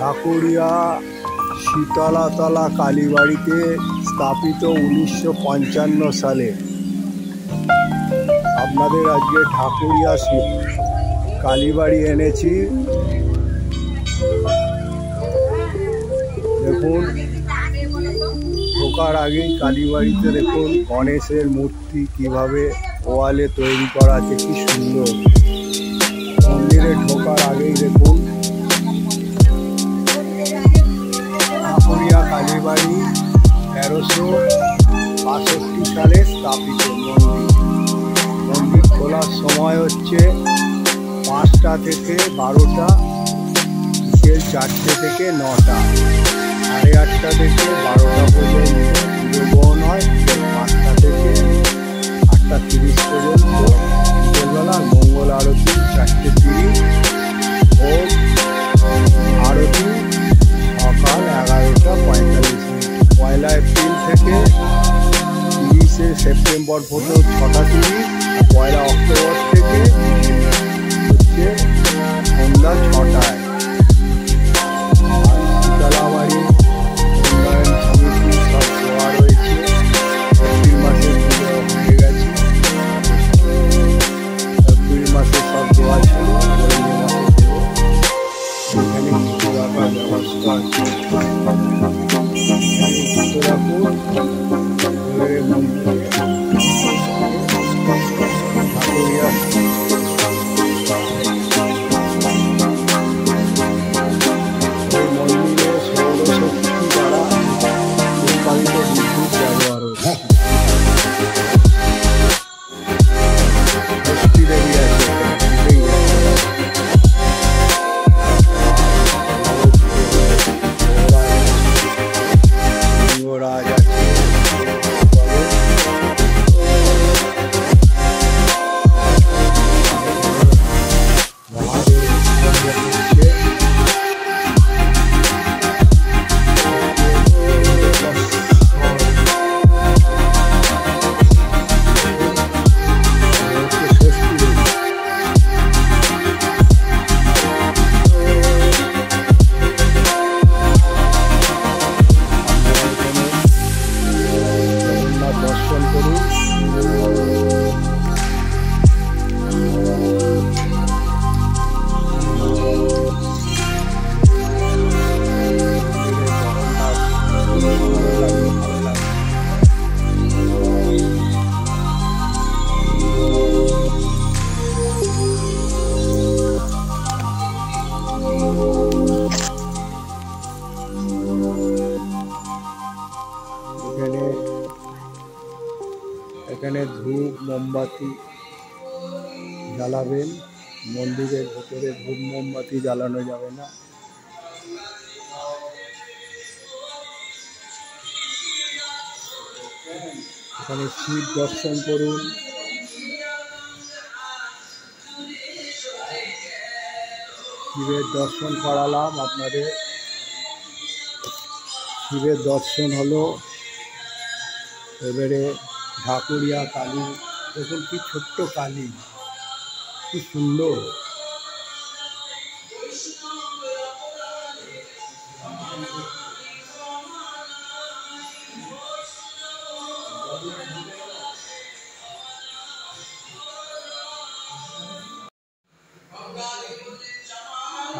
ঢাকুরিয়া শীতলাতলা কালীবাড়িতে স্থাপিত 1955 সালে। আপনাদের আজকে ঢাকুরিয়া কালীবাড়ি এনেছি। দেখুন, ঢোকার আগেই কালীবাড়িতে দেখুন গণেশের মূর্তি কিভাবে ওয়ালে তৈরি করা আছে, কি সুন্দর। মন্দিরে ঢোকার আগেই দেখুন ঢাকুরিয়া কালীবাড়ি 1362 সালে স্থাপিত মন্দির খোলার সময় হচ্ছে 5টা থেকে 12টা, বিকেল 4টে থেকে 9টা, 8:30 থেকে 12টা পর্যন্ত গ্রহণ হয়। 5টা থেকে 8:30 পর্যন্ত বিকেলবেলা মঙ্গল আরতি 4:30, ভোগ আরতি সকাল 11:45। 1 এপ্রিল থেকে 30 সেপ্টেম্বর পর্যন্ত 6:30, 1 অক্টোবর থেকে হচ্ছে সন্ধ্যা 6টায়। শীতলাবাড়ি উন্নয়ন সমিতি সব দেওয়া রয়েছে। এপ্রিল মাসে পুজো হয়ে গেছে, এপ্রিল মাসে সব দেওয়া ছিল, এখানে কিছু রাখার ব্যবস্থা আছে। এখানে ধূপ মোমবাতি জ্বালাবেন। মন্দিরের ভেতরে ধূপ মোমবাতি জ্বালানো যাবে না। এখানে শিব দর্শন করুন। শিবের দর্শন করালাম আপনাদের। শিবের দর্শন হলো। এবারে ঢাকুরিয়া কালী দেখুন, কি ছোট্ট কালী, কি সুন্দর।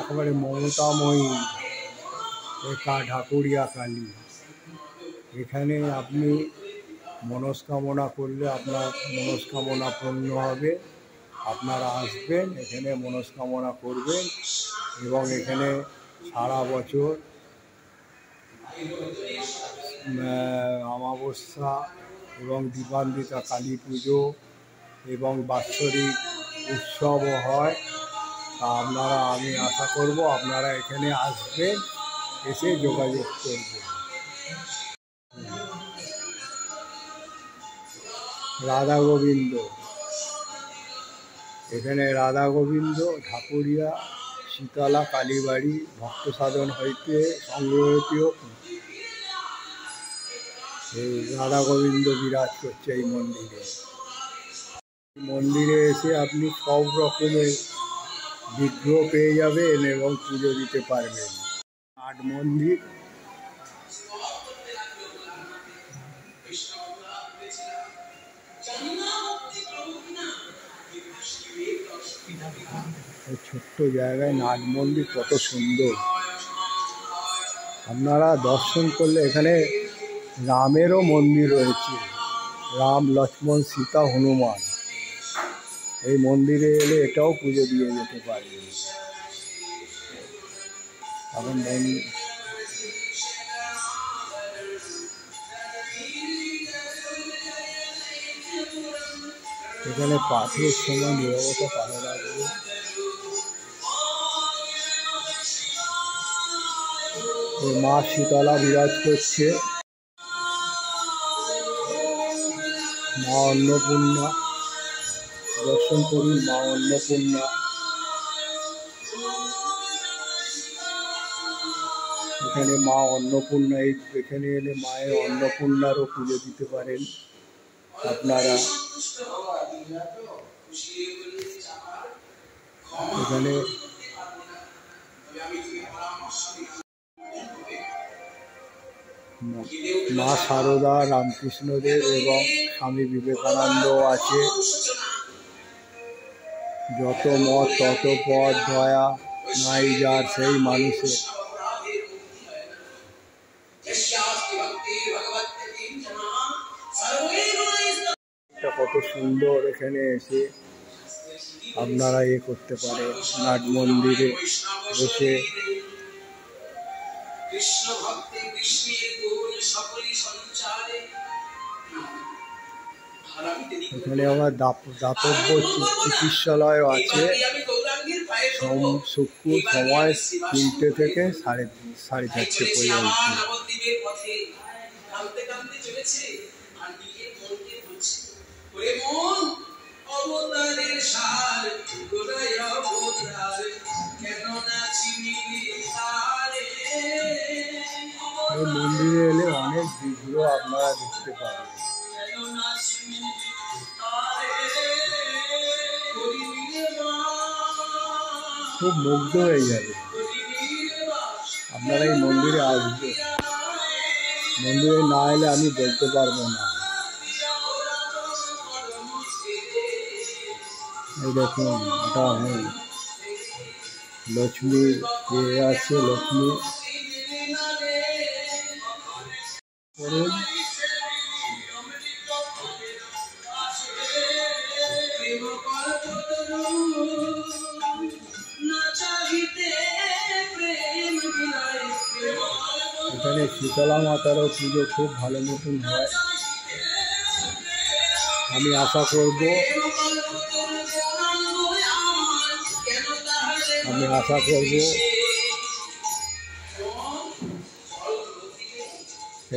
একেবারে মমতাময়ী ঢাকুরিয়া কালী। এখানে আপনি মনস্কামনা করলে আপনার মনস্কামনা পূর্ণ হবে। আপনারা আসবেন, এখানে মনস্কামনা করবেন এবং এখানে সারা বছর অমাবস্যা এবং দীপান্বিতা কালী পুজো এবং বাৎসরিক উৎসবও হয়। তা আমি আশা করব আপনারা এখানে আসবেন, এসে যোগাযোগ করবেন। রাধা গোবিন্দ, এখানে রাধা গোবিন্দ ঢাকুরিয়া শীতলা কালীবাড়ি ভক্ত সাধন হইতে সংগ্রহিত এই রাধা গোবিন্দ বিরাজ করছে এই মন্দিরে। মন্দিরে এসে আপনি সব রকমের বিগ্রহ পেয়ে যাবেন এবং পুজো দিতে পারবেন। নাট মন্দির। ছোট্ট জায়গায় নাট মন্দির কত সুন্দর। আপনারা দর্শন করলে এখানে রামেরও মন্দির রয়েছে, রাম লক্ষ্মণ সীতা হনুমান। এই মন্দিরে এলে এটাও পুজো দিয়ে যেতে পারে। এখন এখানে পাঠের সময় নীরবতা পালন রাখবে। মা শীতলা বিরাজ করছে, মা অন্নপূর্ণা। দর্শন করুন মা অন্নপূর্ণা। এখানে মা অন্নপূর্ণা, এখানে এলে মায়ের অন্নপূর্ণারও পুজো দিতে পারেন আপনারা। এখানে মা সারদা, রামকৃষ্ণদেব এবং স্বামী বিবেকানন্দ আছে। যত মত তত পথ, দয়া নাই যার সেই মানুষের। কত সুন্দর, এখানে এসে আপনারা করতে পারে নাট মন্দিরে বসে। এখানে আমার দাতব্য চিকিৎসালয় আছে। শুক্র সময় 3টে থেকে 4:30 পর্যন্ত। এই মন্দিরে এলে অনেক বিগ্রহ আপনারা দেখতে পাবেন। খুব মুগ্ধ হয়ে যাবে। আপনারা এই মন্দিরে আসবে, মন্দিরে না এলে আমি বলতে পারবো না। এই দেখুন, এটা লক্ষ্মী আছে, লক্ষ্মী করুন। এখানে শীতলা মাতারও পুজো খুব ভালো মতন হয়। আমি আশা করব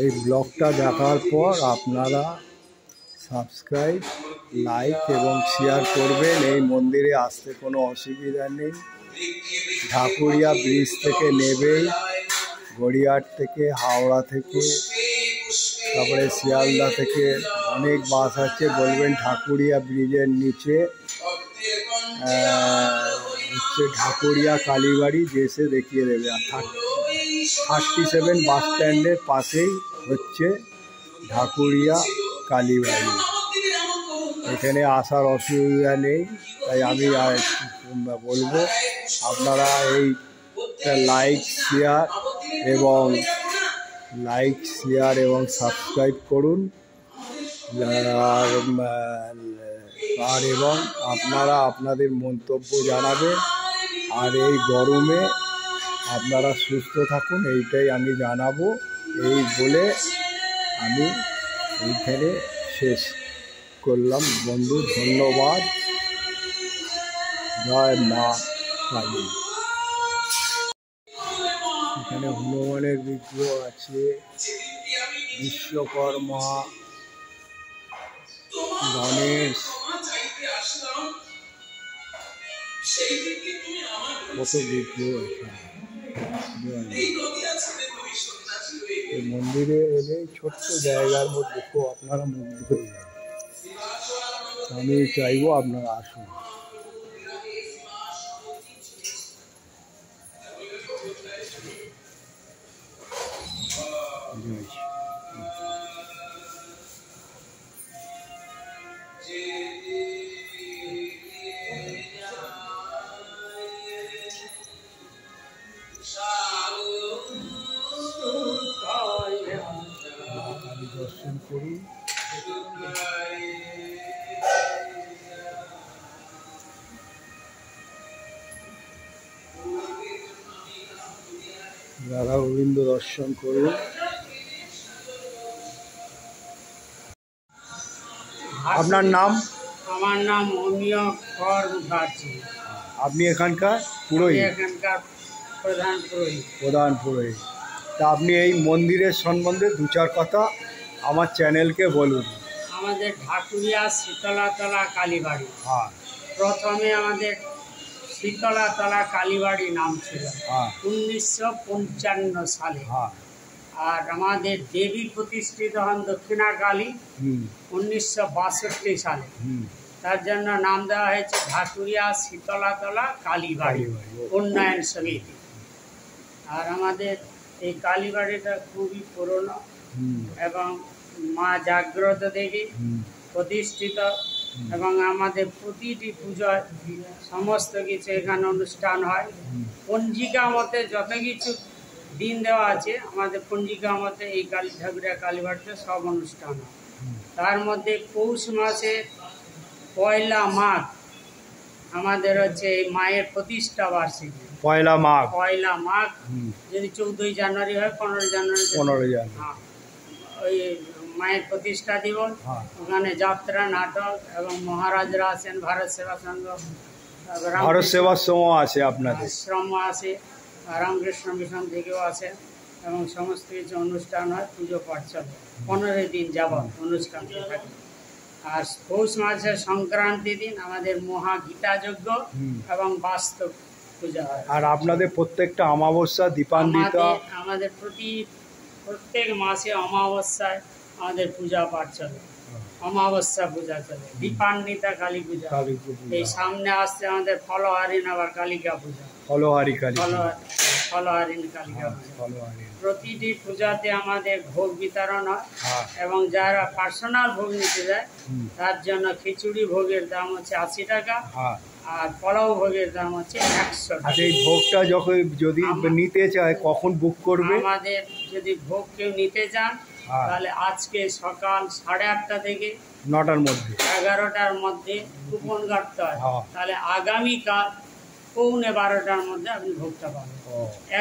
এই ব্লগটা দেখার পর আপনারা সাবস্ক্রাইব, লাইক এবং শেয়ার করবেন। এই মন্দিরে আসতে কোনো অসুবিধা নেই। ঢাকুরিয়া ব্রিজ থেকে নেবেই, গড়িয়াহাট থেকে, হাওড়া থেকে, তারপরে শিয়ালদা থেকে অনেক বাস আছে। বলবেন ঢাকুরিয়া ব্রিজের নিচে হচ্ছে ঢাকুরিয়া কালীবাড়ি, যেসে দেখিয়ে দেবে। আর 37 বাস স্ট্যান্ডের পাশেই হচ্ছে ঢাকুরিয়া কালীবাড়ি। এখানে আসার অসুবিধা নেই। তাই আমি বলবো আপনারা এই লাইক শেয়ার এবং সাবস্ক্রাইব করুন। আর এবং আপনারা আপনাদের মন্তব্য জানাবেন। আর এই গরমে আপনারা সুস্থ থাকুন, এইটাই আমি জানাবো। এই বলে আমি এইখানে শেষ করলাম বন্ধু। ধন্যবাদ। জয় মা কালী। এখানে হনুমানের বিগ্রহ আছে, বিশ্বকর্মা, গণেশ, কত বিগ্রহ আছে। এই মন্দিরে এলে ছোট্ট জায়গার মধ্যে খুব আপনারা মুগ্ধ হয়ে যাবেন। আমি চাইবো আপনারা আসুন। হয়েছে। কালী দর্শন করুন। রাধা গোবিন্দ দর্শন করুন। আপনার নাম? আমার নাম অমিয় কর মুখার্জি। আপনি এখানকার পুরোহিত? এখানকার প্রধান পুরোহিত। প্রধান পুরোহিত। তা আপনি এই মন্দিরের সম্বন্ধে দু চার কথা আমার চ্যানেলকে বলুন। আমাদের ঢাকুরিয়া শীতলাতলা কালীবাড়ি। হ্যাঁ। প্রথমে আমাদের শীতলাতলা কালীবাড়ি নাম ছিল 1955 সালে। হ্যাঁ। আর আমাদের দেবী প্রতিষ্ঠিত হন দক্ষিণা কালী 1962 সালে। তার জন্য নাম দেওয়া হয়েছে ঢাকুরিয়া শীতলাতলা কালীবাড়ি উন্নয়ন সমিতি। আর আমাদের এই কালীবাড়িটা খুবই পুরনো এবং মা জাগ্রত দেবী প্রতিষ্ঠিত, এবং আমাদের প্রতিটি পুজোয় সমস্ত কিছু এখানে অনুষ্ঠান হয়। পঞ্জিকা মতে যত কিছু দিন দেওয়া আছে আমাদের পঞ্জিকা মতে এই ঢাকুরিয়া কালীবাড়িতে সব অনুষ্ঠান হয়। তার মধ্যে পৌষ মাসে পয়লা মাঘ আমাদের হচ্ছে এই মায়ের প্রতিষ্ঠা বার্ষিকী। পয়লা মাঘ যদি 14 জানুয়ারি হয়, 15 জানুয়ারি হ্যাঁ, ওই মায়ের প্রতিষ্ঠা দিবস। ওখানে যাত্রা, নাটক এবং মহারাজরা আছেন, ভারত সেবা সংঘ, ভারত সেবাশ্রম আছে, আপনাদের আশ্রম আছে, রামকৃষ্ণ মিশন থেকেও আছে, এবং সমস্ত কিছু অনুষ্ঠান হয়। পুজো পাঠ চলে 15 দিন যাবত অনুষ্ঠান থাকে। আর পৌষ মাসের সংক্রান্তি দিন আমাদের মহা গীতা যজ্ঞ এবং বাস্তব পূজা হয়। আর আপনাদের প্রত্যেকটা অমাবস্যা দীপান্বিতা আমাদের প্রত্যেক মাসে অমাবস্যায় আমাদের পূজা পাঠ চলে, অমাবস্যা পূজা চলে, দীপান্বিতা কালী পূজা। এই সামনে আসছে আমাদের ফলহারিণ আবার কালিকা পূজা, ফলহারিণ কালিকা পূজা। প্রতিটি পূজাতে আমাদের ভোগ বিতরণ হয়, এবং যারা পার্সোনাল ভোগ নিতে যায় তার জন্য খিচুড়ি ভোগের দাম হচ্ছে 80 টাকা, আর পোলাও ভোগের দাম হচ্ছে 100 টাকা। এই ভোগটা যখন যদি নিতে চায় কখন বুক করবে? আমাদের যদি ভোগ কেউ নিতে চান তাহলে আজকে সকাল 8:30 থেকে 9টার মধ্যে 11টার মধ্যে কুপন কাটতে হয়। তাহলে আগামীকাল 11:15টার মধ্যে আপনি ভোগটা পাবেন।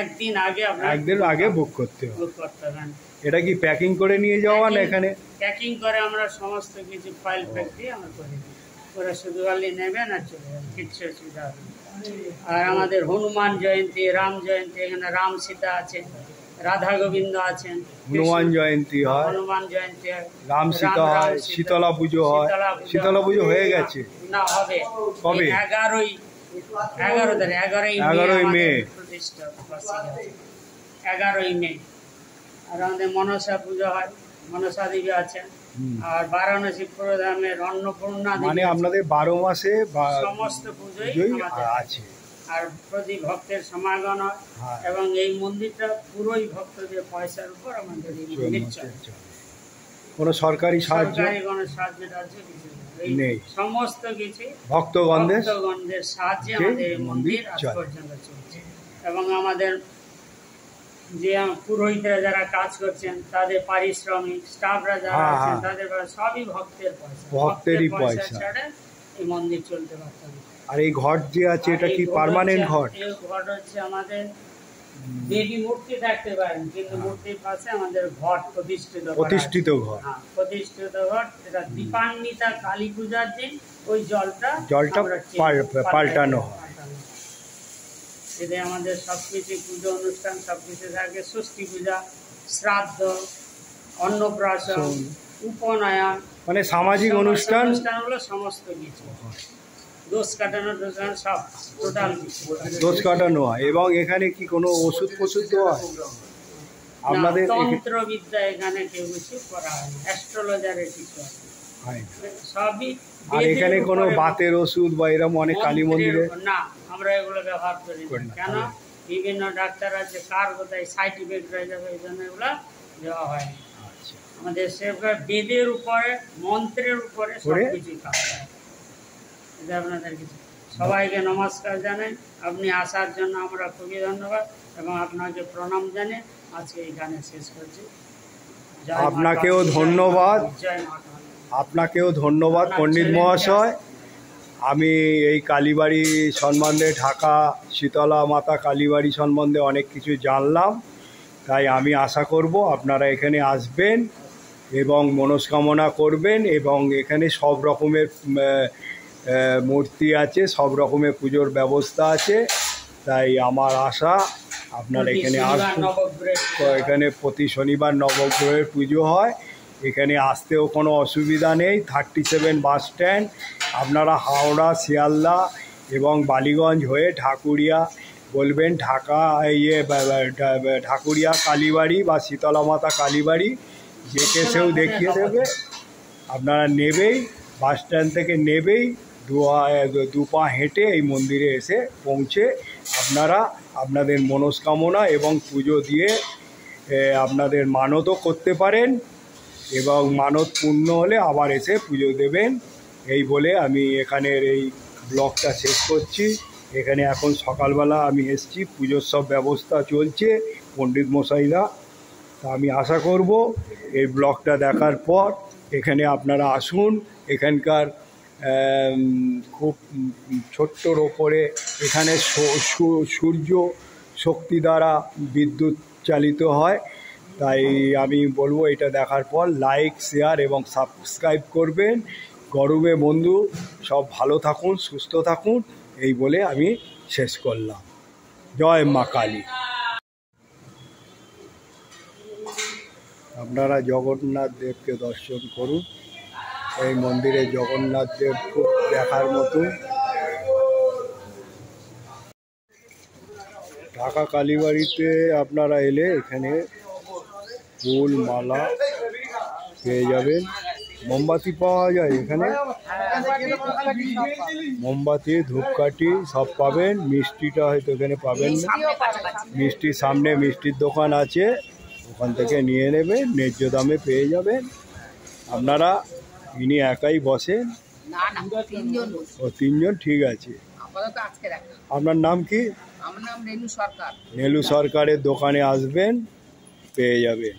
একদিন আগে বুক করতে হবে। হবে। এটা কি প্যাকিং করে নিয়ে যাওয়া না? এখানে প্যাকিং করে আমরা সমস্ত কিছু ফাইল ফ্যাক্টরি আমরা করে দিই। ওরা শুধু খালি নেবেন আর চলে যাবেন, কিচ্ছু অসুবিধা হবে। আর আমাদের হনুমান জয়ন্তী, রাম জয়ন্তী, এখানে রাম সীতা আছে, রাধা গোবিন্দ আছেন। হনুমান জয়ন্তী হয়, রাম সীতা হয়, শীতলা পুজো হয়। শীতলা পুজো হয়ে গেছে না, হবে কবে? 11ই মে প্রতিষ্ঠা, 11ই মে। আর আমাদের মনসা পুজো হয়, মনসা দেবী আছেন। আর বারাণসী পুরোধামের অন্নপূর্ণা দেবী, মানে আপনাদের 12 মাসে সমস্ত পুজোই আছে। আর প্রতি ভক্তের সমাগম হয়, এবং এই মন্দিরটা পুরোই ভক্তদের পয়সার উপর আমাদের কোনো সরকারি সাহায্য কোনো সাহায্য নেই, সমস্ত কিছু ভক্তগণদের সাহায্যে আমাদের এই মন্দির আজ পর্যন্ত চলছে। এবং আমাদের যে পুরোহিতরা যারা কাজ করছেন তাদের পারিশ্রমিক, স্টাফরা যারা আছেন তাদের সবই ভক্তেরই পয়সা ছাড়া এই মন্দির চলতে পারত না। আর এই ঘট যে আছে এটা কি পার্মানেন্ট ঘট? এই ঘট হচ্ছে আমাদের দেবী মূর্তি থাকতে পারেন, কিন্তু মূর্তির পাশে আমাদের ঘট প্রতিষ্ঠিত ঘট। প্রতিষ্ঠিত ঘট, এটা দীপান্বিতা কালী পূজার দিন ওই জলটা পাল্টানো হয়। এতে আমাদের সবকিছু পুজো অনুষ্ঠান সবকিছু থাকে। ষষ্ঠী পূজা, শ্রাদ্ধ, অন্নপ্রাশন, উপনয়ন, মানে সামাজিক অনুষ্ঠানগুলো সমস্ত কিছু, দোষ কাটানো সব টোটাল দোষ কাটানো হয়। এবং এখানে কি কোনো ওষুধ দেওয়া হয়? আপনাদের তন্ত্রবিদ্যা এখানে কেউ কিছু করা হয় না, অ্যাস্ট্রোলজারের কিছু হয় সবই। আর এখানে কোনো বাতের ওষুধ বা এরকম অনেক কালী মন্দিরে না, আমরা এগুলো ব্যবহার করি না। কেন? বিভিন্ন ডাক্তার আছে, কার কোথায় সাইড ইফেক্ট হয়ে যাবে, এই জন্য এগুলো দেওয়া হয়। আচ্ছা, আমাদের সেফগার্ড বেদের উপরে, মন্ত্রের উপরে সব কিছু কাজ হয়। এটা আপনাদের কিছু সবাইকে নমস্কার জানাই। আপনি আসার জন্য আমরা খুবই ধন্যবাদ এবং আপনাকে প্রণাম জানিয়ে আজকে এই গানে শেষ করছি। আপনাকেও ধন্যবাদ, জয় মা কালী। আপনাকেও ধন্যবাদ পণ্ডিত মহাশয়। আমি এই কালীবাড়ি সম্বন্ধে, ঢাকা শীতলা মাতা কালীবাড়ি সম্বন্ধে অনেক কিছু জানলাম, তাই আমি আশা করব আপনারা এখানে আসবেন এবং মনস্কামনা করবেন। এবং এখানে সব রকমের মূর্তি আছে, সব রকমের পুজোর ব্যবস্থা আছে, তাই আমার আশা আপনারা এখানে আসবেন। এখানে প্রতি শনিবার নবগ্রহের পুজো হয়। এখানে আসতেও কোনো অসুবিধা নেই। 37 বাস স্ট্যান্ড, আপনারা হাওড়া, শিয়ালদা এবং বালিগঞ্জ হয়ে ঢাকুরিয়া বলবেন, ঢাকুরিয়া কালীবাড়ি বা শীতলা মাতা কালীবাড়ি, যে কেসেও দেখিয়ে দেবে। আপনারা নেবেই, বাস স্ট্যান্ড থেকে নেবেই দু পা হেঁটে এই মন্দিরে এসে পৌঁছে আপনারা আপনাদের মনস্কামনা এবং পুজো দিয়ে আপনাদের মানতও করতে পারেন এবং মানত পূর্ণ হলে আবার এসে পুজো দেবেন। এই বলে আমি এখানের এই ব্লগটা শেষ করছি। এখানে এখন সকালবেলা আমি এসেছি, পুজোর সব ব্যবস্থা চলছে পণ্ডিত মশাইরা। তা আমি আশা করব এই ব্লগটা দেখার পর এখানে আপনারা আসুন। এখানকার খুব ছোট্টর ওপরে এখানে সূর্য শক্তি দ্বারা বিদ্যুৎ চালিত হয়, তাই আমি বলবো এটা দেখার পর লাইক, শেয়ার এবং সাবস্ক্রাইব করবেন। গরমে বন্ধু সব ভালো থাকুন, সুস্থ থাকুন, এই বলে আমি শেষ করলাম। জয় মা কালী। আপনারা জগন্নাথ দেবকে দর্শন করুন। এই মন্দিরে জগন্নাথ দেব খুব দেখার মতো। ঢাকা কালীবাড়িতে আপনারা এলে এখানে ফুল মালা পেয়ে যাবেন। মোমবাতি পাওয়া যায় এখানে, মোমবাতি, ধূপকাঠি সব পাবেন। মিষ্টিটা হয়তো এখানে পাবেন না, মিষ্টির সামনে মিষ্টির দোকান আছে, ওখান থেকে নিয়ে নেবেন, ন্যায্য দামে পেয়ে যাবেন। আপনারা ইনি একাই বসেন? ও, 3 জন, ঠিক আছে। আপনার নাম কি? আমার নাম রেনু সরকার। নেলু সরকারের দোকানে আসবেন, পেয়ে যাবেন।